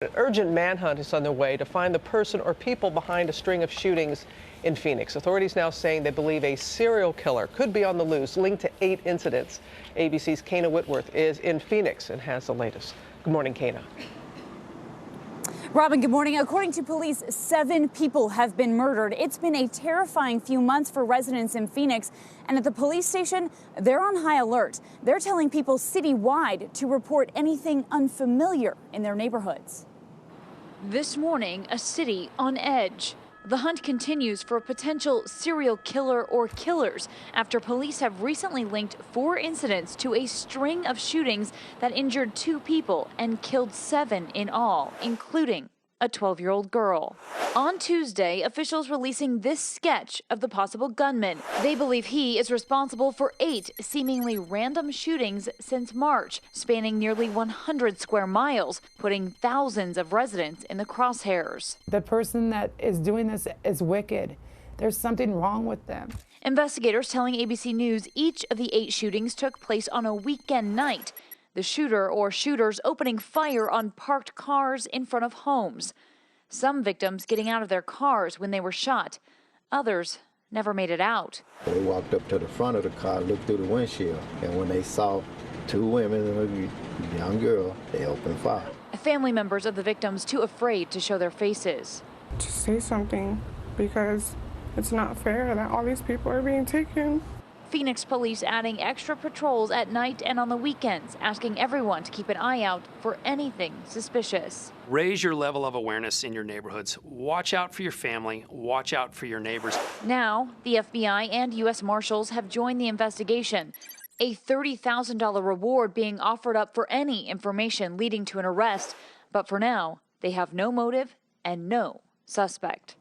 An urgent manhunt is underway to find the person or people behind a string of shootings in Phoenix. Authorities now saying they believe a serial killer could be on the loose, linked to 8 incidents. ABC's Kana Whitworth is in Phoenix and has the latest. Good morning, Kana. Robin, good morning. According to police, 7 people have been murdered. It's been a terrifying few months for residents in Phoenix. And at the police station, they're on high alert. They're telling people citywide to report anything unfamiliar in their neighborhoods. This morning, a city on edge. The hunt continues for a potential serial killer or killers after police have recently linked 4 incidents to a string of shootings that injured 2 people and killed 7 in all, including a 12-year-old girl. On Tuesday, officials releasing this sketch of the possible gunman. They believe he is responsible for 8 seemingly random shootings since March, spanning nearly 100 square miles, putting thousands of residents in the crosshairs. The person that is doing this is wicked. There's something wrong with them. Investigators telling ABC News each of the 8 shootings took place on a weekend night. The shooter or shooters opening fire on parked cars in front of homes. Some victims getting out of their cars when they were shot. Others never made it out. They walked up to the front of the car, looked through the windshield, and when they saw 2 women and a young girl, they opened fire. Family members of the victims too afraid to show their faces. To say something, because it's not fair that all these people are being taken. Phoenix police adding extra patrols at night and on the weekends, asking everyone to keep an eye out for anything suspicious. Raise your level of awareness in your neighborhoods. Watch out for your family. Watch out for your neighbors. Now, the FBI and U.S. Marshals have joined the investigation. A $30,000 reward being offered up for any information leading to an arrest. But for now, they have no motive and no suspect.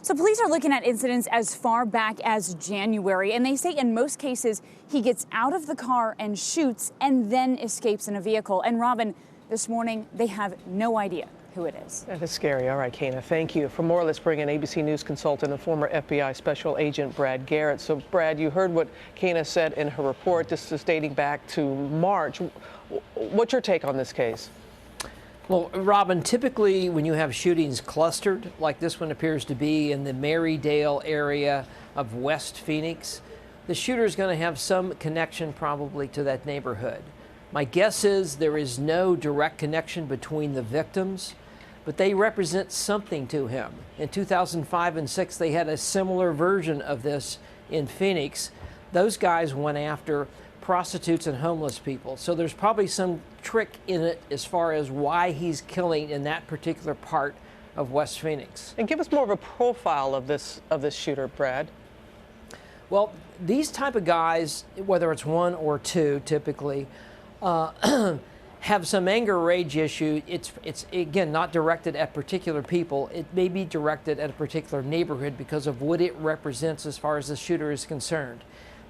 So police are looking at incidents as far back as January, and they say in most cases he gets out of the car and shoots and then escapes in a vehicle. And Robin, this morning they have no idea who it is. That is scary. All right, Kana, thank you. For more, let's bring in ABC News consultant and former FBI Special Agent Brad Garrett. So, Brad, you heard what Kana said in her report. This is dating back to March. What's your take on this case? Well, Robin, typically when you have shootings clustered, like this one appears to be in the Marydale area of West Phoenix, the shooter is going to have some connection probably to that neighborhood. My guess is there is no direct connection between the victims, but they represent something to him. In 2005 and 6, they had a similar version of this in Phoenix. Those guys went after prostitutes and homeless people. So there's probably some trick in it as far as why he's killing in that particular part of West Phoenix. And give us more of a profile of this shooter, Brad. Well, these type of guys, whether it's 1 or 2 typically, have some anger rage issue. It's again not directed at particular people. It may be directed at a particular neighborhood because of what it represents as far as the shooter is concerned.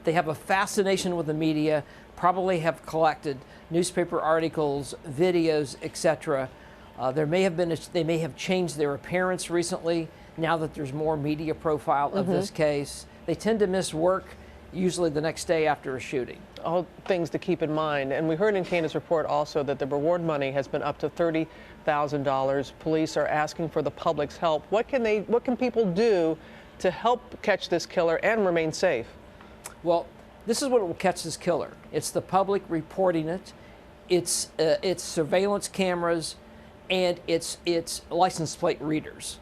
They have a fascination with the media, probably have collected newspaper articles, videos, etc. They may have changed their appearance recently now that there's more media profile of this case. They tend to miss work usually the next day after a shooting. All things to keep in mind. And we heard in Kana's report also that the reward money has been up to $30,000. Police are asking for the public's help. What can people do to help catch this killer and remain safe? Well, this is what will catch this killer. It's the public reporting it. It's surveillance cameras, and it's license plate readers.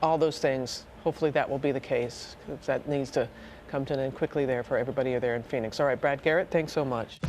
All those things. Hopefully that will be the case. That needs to come to an end quickly there for everybody there in Phoenix. All right, Brad Garrett, thanks so much.